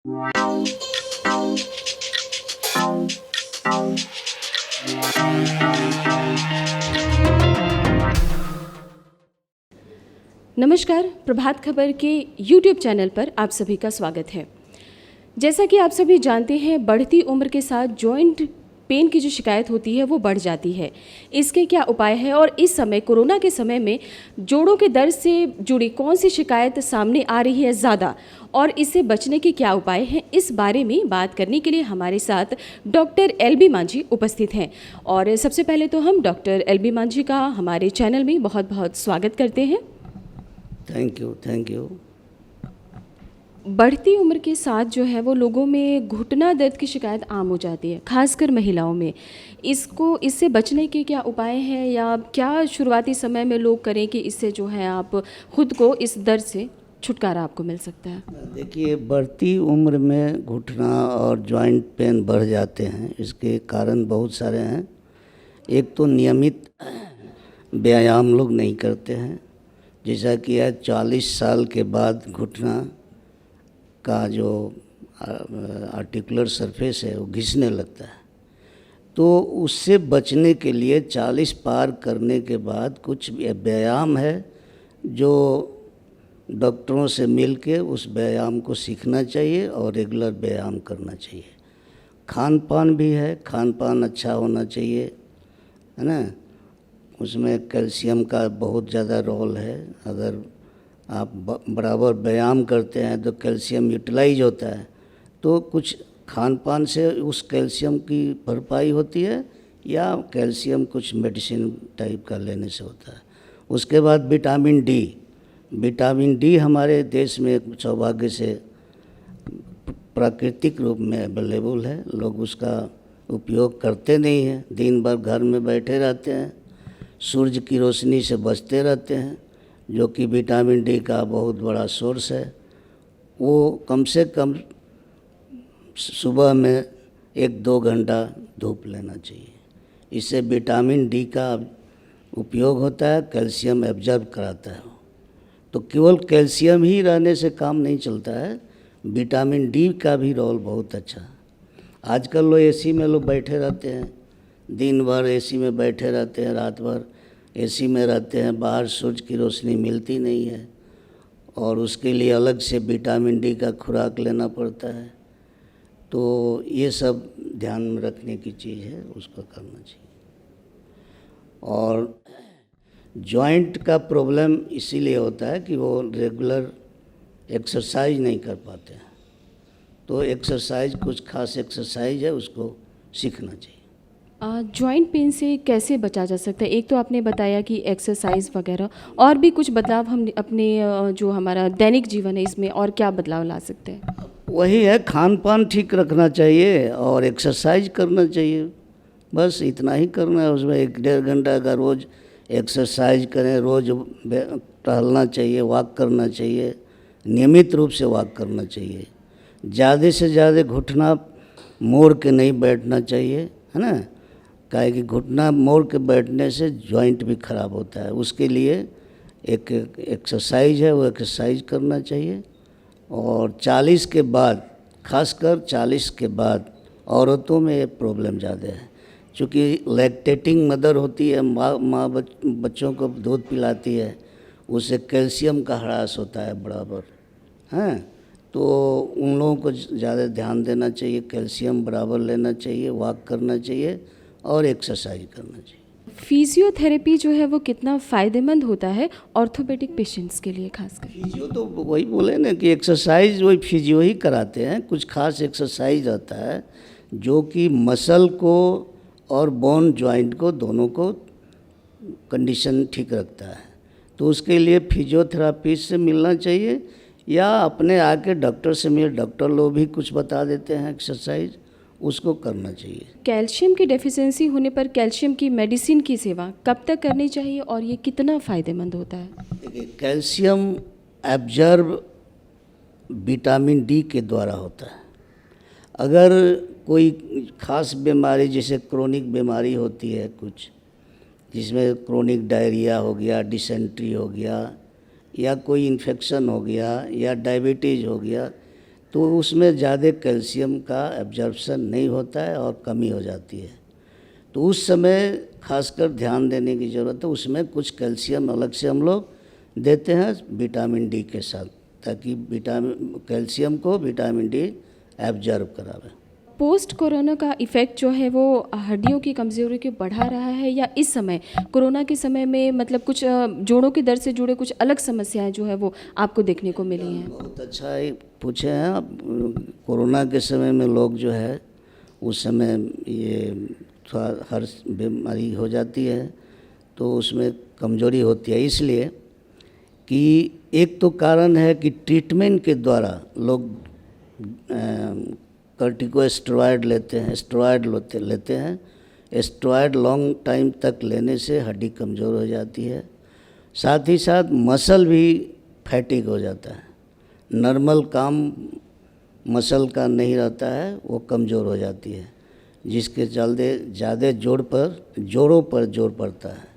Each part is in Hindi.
नमस्कार, प्रभात खबर के YouTube चैनल पर आप सभी का स्वागत है। जैसा कि आप सभी जानते हैं, बढ़ती उम्र के साथ जॉइंट पेन की जो शिकायत होती है वो बढ़ जाती है। इसके क्या उपाय हैं और इस समय कोरोना के समय में जोड़ों के दर्द से जुड़ी कौन सी शिकायत सामने आ रही है ज़्यादा और इससे बचने के क्या उपाय हैं, इस बारे में बात करने के लिए हमारे साथ डॉक्टर एल.बी. मांझी उपस्थित हैं। और सबसे पहले तो हम डॉक्टर एल.बी. मांझी का हमारे चैनल में बहुत बहुत स्वागत करते हैं। Thank you. बढ़ती उम्र के साथ जो है वो लोगों में घुटना दर्द की शिकायत आम हो जाती है, खासकर महिलाओं में। इससे बचने के क्या उपाय हैं या क्या शुरुआती समय में लोग करें कि इससे जो है आप खुद को इस दर्द से छुटकारा आपको मिल सकता है? देखिए, बढ़ती उम्र में घुटना और जॉइंट पेन बढ़ जाते हैं। इसके कारण बहुत सारे हैं। एक तो नियमित व्यायाम लोग नहीं करते हैं, जैसा कि 40 साल के बाद घुटना का जो आर्टिकुलर सरफेस है वो घिसने लगता है। तो उससे बचने के लिए 40 पार करने के बाद कुछ व्यायाम है जो डॉक्टरों से मिल के उस व्यायाम को सीखना चाहिए और रेगुलर व्यायाम करना चाहिए। खान पान भी है, खान पान अच्छा होना चाहिए, है ना। उसमें कैल्शियम का बहुत ज़्यादा रोल है। अगर आप बराबर व्यायाम करते हैं तो कैल्शियम यूटिलाइज होता है, तो कुछ खान पान से उस कैल्शियम की भरपाई होती है या कैल्शियम कुछ मेडिसिन टाइप का लेने से होता है। उसके बाद विटामिन डी हमारे देश में सौभाग्य से प्राकृतिक रूप में अवेलेबल है। लोग उसका उपयोग करते नहीं हैं, दिन भर घर में बैठे रहते हैं, सूरज की रोशनी से बचते रहते हैं, जो कि विटामिन डी का बहुत बड़ा सोर्स है। वो कम से कम सुबह में 1-2 घंटा धूप लेना चाहिए। इससे विटामिन डी का उपयोग होता है, कैल्शियम एब्जॉर्ब कराता है। तो केवल कैल्शियम ही रहने से काम नहीं चलता है, विटामिन डी का भी रोल बहुत अच्छा है। आजकल लोग एसी में बैठे रहते हैं, दिन भर एसी में बैठे रहते हैं, रात भर एसी में रहते हैं, बाहर सूरज की रोशनी मिलती नहीं है और उसके लिए अलग से विटामिन डी का खुराक लेना पड़ता है। तो ये सब ध्यान में रखने की चीज़ है, उसको करना चाहिए। और जॉइंट का प्रॉब्लम इसीलिए होता है कि वो रेगुलर एक्सरसाइज नहीं कर पाते हैं। तो एक्सरसाइज, कुछ खास एक्सरसाइज है, उसको सीखना चाहिए। जॉइंट पेन से कैसे बचा जा सकता है? एक तो आपने बताया कि एक्सरसाइज वगैरह, और भी कुछ बदलाव हम अपने जो हमारा दैनिक जीवन है इसमें और क्या बदलाव ला सकते हैं? वही है, खान पान ठीक रखना चाहिए और एक्सरसाइज करना चाहिए। बस इतना ही करना है। उसमें 1-1.5 घंटा का रोज़ एक्सरसाइज करें, रोज़ टहलना चाहिए, वॉक करना चाहिए, नियमित रूप से वॉक करना चाहिए। ज़्यादा से ज़्यादा घुटना मोड़ के नहीं बैठना चाहिए, है ना। काहे कि घुटना मोड़ के बैठने से जॉइंट भी ख़राब होता है। उसके लिए एक एक्सरसाइज है, वो एक्सरसाइज करना चाहिए। और 40 के बाद, खासकर 40 के बाद औरतों में ये प्रॉब्लम ज़्यादा है, क्योंकि लैक्टेटिंग मदर होती है, माँ बच्चों को दूध पिलाती है, उससे कैल्शियम का ह्रास होता है बराबर, हैं। तो उन लोगों को ज़्यादा ध्यान देना चाहिए, कैल्शियम बराबर लेना चाहिए, वॉक करना चाहिए और एक्सरसाइज करना चाहिए। फिजियोथेरेपी जो है वो कितना फ़ायदेमंद होता है ऑर्थोपेडिक पेशेंट्स के लिए खासकर? फिजियो तो वही बोले ना कि एक्सरसाइज वही फिजियो ही कराते हैं। कुछ खास एक्सरसाइज रहता है जो कि मसल को और बोन जॉइंट को, दोनों को कंडीशन ठीक रखता है। तो उसके लिए फिजियोथेरापिस्ट से मिलना चाहिए या अपने आके डॉक्टर से मिल, डॉक्टर लोग भी कुछ बता देते हैं एक्सरसाइज, उसको करना चाहिए। कैल्शियम की डेफिशिएंसी होने पर कैल्शियम की मेडिसिन की सेवा कब तक करनी चाहिए और ये कितना फ़ायदेमंद होता है? देखिए, कैल्शियम एब्जॉर्ब विटामिन डी के द्वारा होता है। अगर कोई खास बीमारी, जैसे क्रोनिक बीमारी होती है कुछ, जिसमें क्रोनिक डायरिया हो गया, डिसेंट्री हो गया, या कोई इन्फेक्शन हो गया, या डायबिटीज़ हो गया, तो उसमें ज़्यादा कैल्शियम का एब्जॉर्प्शन नहीं होता है और कमी हो जाती है। तो उस समय खासकर ध्यान देने की ज़रूरत है। उसमें कुछ कैल्शियम अलग से हम लोग देते हैं विटामिन डी के साथ, ताकि कैल्शियम को विटामिन डी एब्जॉर्ब करावे। पोस्ट कोरोना का इफ़ेक्ट जो है वो हड्डियों की कमज़ोरी को बढ़ा रहा है, या इस समय कोरोना के समय में मतलब कुछ जोड़ों के दर्द से जुड़े कुछ अलग समस्याएं जो है वो आपको देखने को मिली हैं? बहुत अच्छा ही पूछे हैं आप। कोरोना के समय में लोग जो है उस समय ये थोड़ा हर बीमारी हो जाती है तो उसमें कमजोरी होती है, इसलिए कि एक तो कारण है कि ट्रीटमेंट के द्वारा लोग कॉर्टिकोस्टेरॉइड लेते हैं, स्टेरॉइड लेते हैं। स्टेरॉइड लॉन्ग टाइम तक लेने से हड्डी कमज़ोर हो जाती है, साथ ही साथ मसल भी फैटिक हो जाता है। नॉर्मल काम मसल का नहीं रहता है, वो कमज़ोर हो जाती है, जिसके चलते ज़्यादा जोड़ों पर जोर पड़ता है।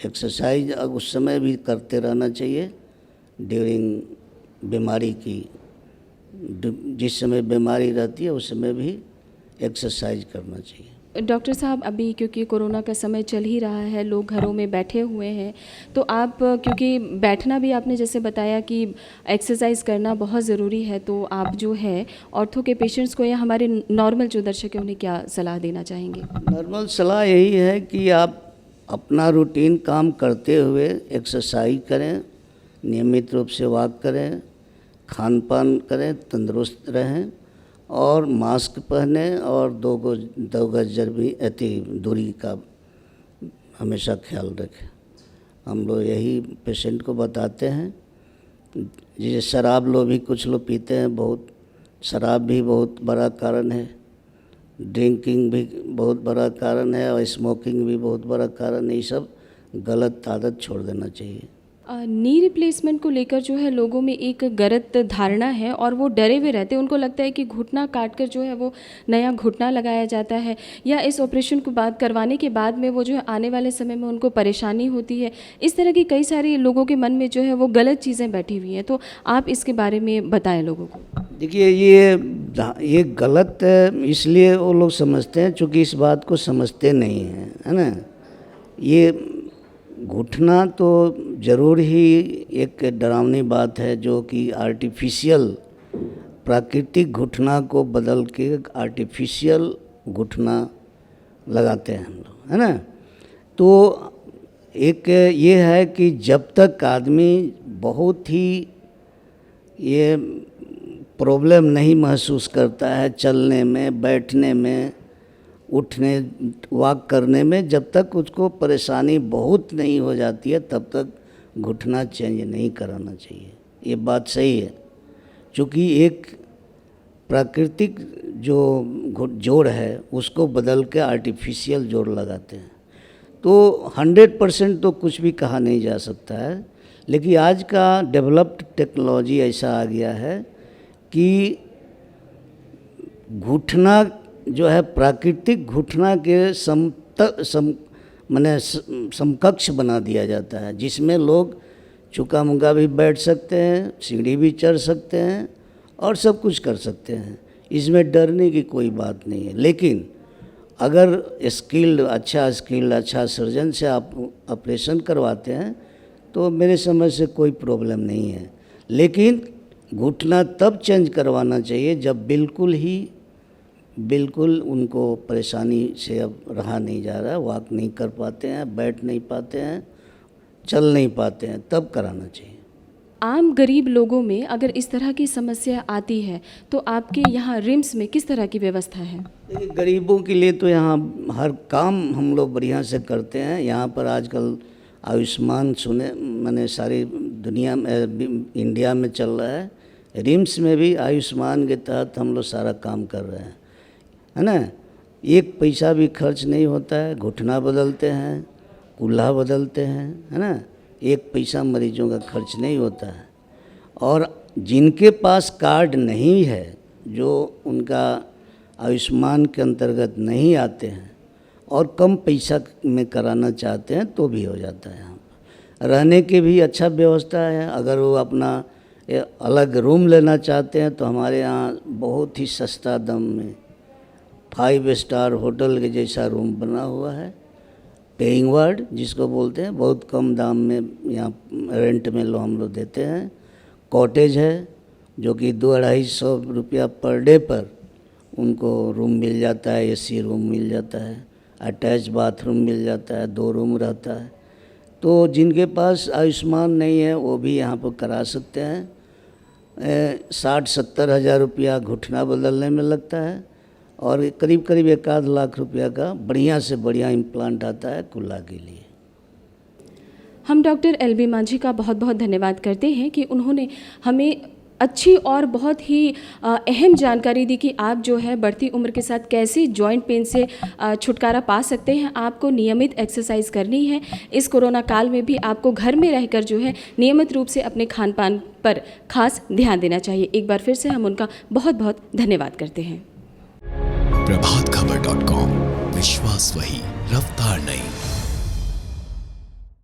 एक्सरसाइज उस समय भी करते रहना चाहिए ड्यूरिंग बीमारी की, जिस समय बीमारी रहती है उस समय भी एक्सरसाइज करना चाहिए। डॉक्टर साहब, अभी क्योंकि कोरोना का समय चल ही रहा है, लोग घरों में बैठे हुए हैं, तो आप क्योंकि बैठना भी आपने जैसे बताया कि एक्सरसाइज करना बहुत ज़रूरी है, तो आप जो है ऑर्थो के पेशेंट्स को या हमारे नॉर्मल जो दर्शक हैं उन्हें क्या सलाह देना चाहेंगे? नॉर्मल सलाह यही है कि आप अपना रूटीन काम करते हुए एक्सरसाइज करें, नियमित रूप से वॉक करें, खान पान करें, तंदुरुस्त रहें और मास्क पहने और दो गज भी दूरी का हमेशा ख्याल रखें। हम लोग यही पेशेंट को बताते हैं। जैसे शराब लोग भी कुछ लोग पीते हैं, बहुत शराब भी बहुत बड़ा कारण है, ड्रिंकिंग भी बहुत बड़ा कारण है और स्मोकिंग भी बहुत बड़ा कारण है। ये सब गलत आदत छोड़ देना चाहिए। नी रिप्लेसमेंट को लेकर जो है लोगों में एक गलत धारणा है और वो डरे हुए रहते हैं। उनको लगता है कि घुटना काट कर जो है वो नया घुटना लगाया जाता है, या इस ऑपरेशन को करवाने के बाद में वो जो है आने वाले समय में उनको परेशानी होती है। इस तरह की कई सारी लोगों के मन में जो है वो गलत चीज़ें बैठी हुई हैं, तो आप इसके बारे में बताएं लोगों को। देखिए, ये गलत इसलिए वो लोग समझते हैं क्योंकि इस बात को समझते नहीं हैं, है ना। ये घुटना तो ज़रूर ही एक डरावनी बात है, जो कि आर्टिफिशियल प्राकृतिक घुटना को बदल के आर्टिफिशियल घुटना लगाते हैं हम लोग, है ना। तो एक ये है कि जब तक आदमी बहुत ही ये प्रॉब्लम नहीं महसूस करता है चलने में, बैठने में, उठने वॉक करने में, जब तक उसको परेशानी बहुत नहीं हो जाती है तब तक घुटना चेंज नहीं कराना चाहिए। ये बात सही है, क्योंकि एक प्राकृतिक जो जोड़ है उसको बदल के आर्टिफिशियल जोड़ लगाते हैं। तो 100% तो कुछ भी कहा नहीं जा सकता है, लेकिन आज का डेवलप्ड टेक्नोलॉजी ऐसा आ गया है कि घुटना जो है प्राकृतिक घुटना के समकक्ष बना दिया जाता है, जिसमें लोग चुका मुका भी बैठ सकते हैं, सीढ़ी भी चढ़ सकते हैं और सब कुछ कर सकते हैं। इसमें डरने की कोई बात नहीं है। लेकिन अगर अच्छा सर्जन से आप ऑपरेशन करवाते हैं तो मेरे समझ से कोई प्रॉब्लम नहीं है। लेकिन घुटना तब चेंज करवाना चाहिए जब बिल्कुल उनको परेशानी से अब रहा नहीं जा रहा है, वॉक नहीं कर पाते हैं, बैठ नहीं पाते हैं, चल नहीं पाते हैं, तब कराना चाहिए। आम गरीब लोगों में अगर इस तरह की समस्या आती है तो आपके यहाँ रिम्स में किस तरह की व्यवस्था है? देखिए, गरीबों के लिए तो यहाँ हर काम हम लोग बढ़िया से करते हैं। यहाँ पर आजकल आयुष्मान मैंने सारी दुनिया में, इंडिया में चल रहा है। रिम्स में भी आयुष्मान के तहत हम लोग सारा काम कर रहे हैं, है ना। एक पैसा भी खर्च नहीं होता है। घुटना बदलते हैं, कूल्हा बदलते हैं, है ना। एक पैसा मरीजों का खर्च नहीं होता है। और जिनके पास कार्ड नहीं है, जो उनका आयुष्मान के अंतर्गत नहीं आते हैं और कम पैसा में कराना चाहते हैं तो भी हो जाता है। यहाँ पर रहने की भी अच्छा व्यवस्था है। अगर वो अपना ये अलग रूम लेना चाहते हैं तो हमारे यहाँ बहुत ही सस्ता दाम में 5 स्टार होटल के जैसा रूम बना हुआ है। पेइंग वार्ड जिसको बोलते हैं, बहुत कम दाम में यहाँ रेंट में हम लोग देते हैं। कॉटेज है जो कि 200-250 रुपया पर डे पर उनको रूम मिल जाता है, एसी रूम मिल जाता है, अटैच बाथरूम मिल जाता है, 2 रूम रहता है। तो जिनके पास आयुष्मान नहीं है वो भी यहाँ पर करा सकते हैं। 60-70 हज़ार रुपया घुटना बदलने में लगता है और करीब करीब 1-आध लाख रुपया का बढ़िया से बढ़िया इम्प्लांट आता है कुल्ला के लिए। हम डॉक्टर एल.बी. मांझी का बहुत बहुत धन्यवाद करते हैं कि उन्होंने हमें अच्छी और बहुत ही अहम जानकारी दी कि आप जो है बढ़ती उम्र के साथ कैसे जॉइंट पेन से छुटकारा पा सकते हैं। आपको नियमित एक्सरसाइज करनी है। इस कोरोना काल में भी आपको घर में रहकर जो है नियमित रूप से अपने खान पान पर खास ध्यान देना चाहिए। एक बार फिर से हम उनका बहुत बहुत धन्यवाद करते हैं। प्रभातखबर.com, विश्वास वही, रफ्तार नहीं।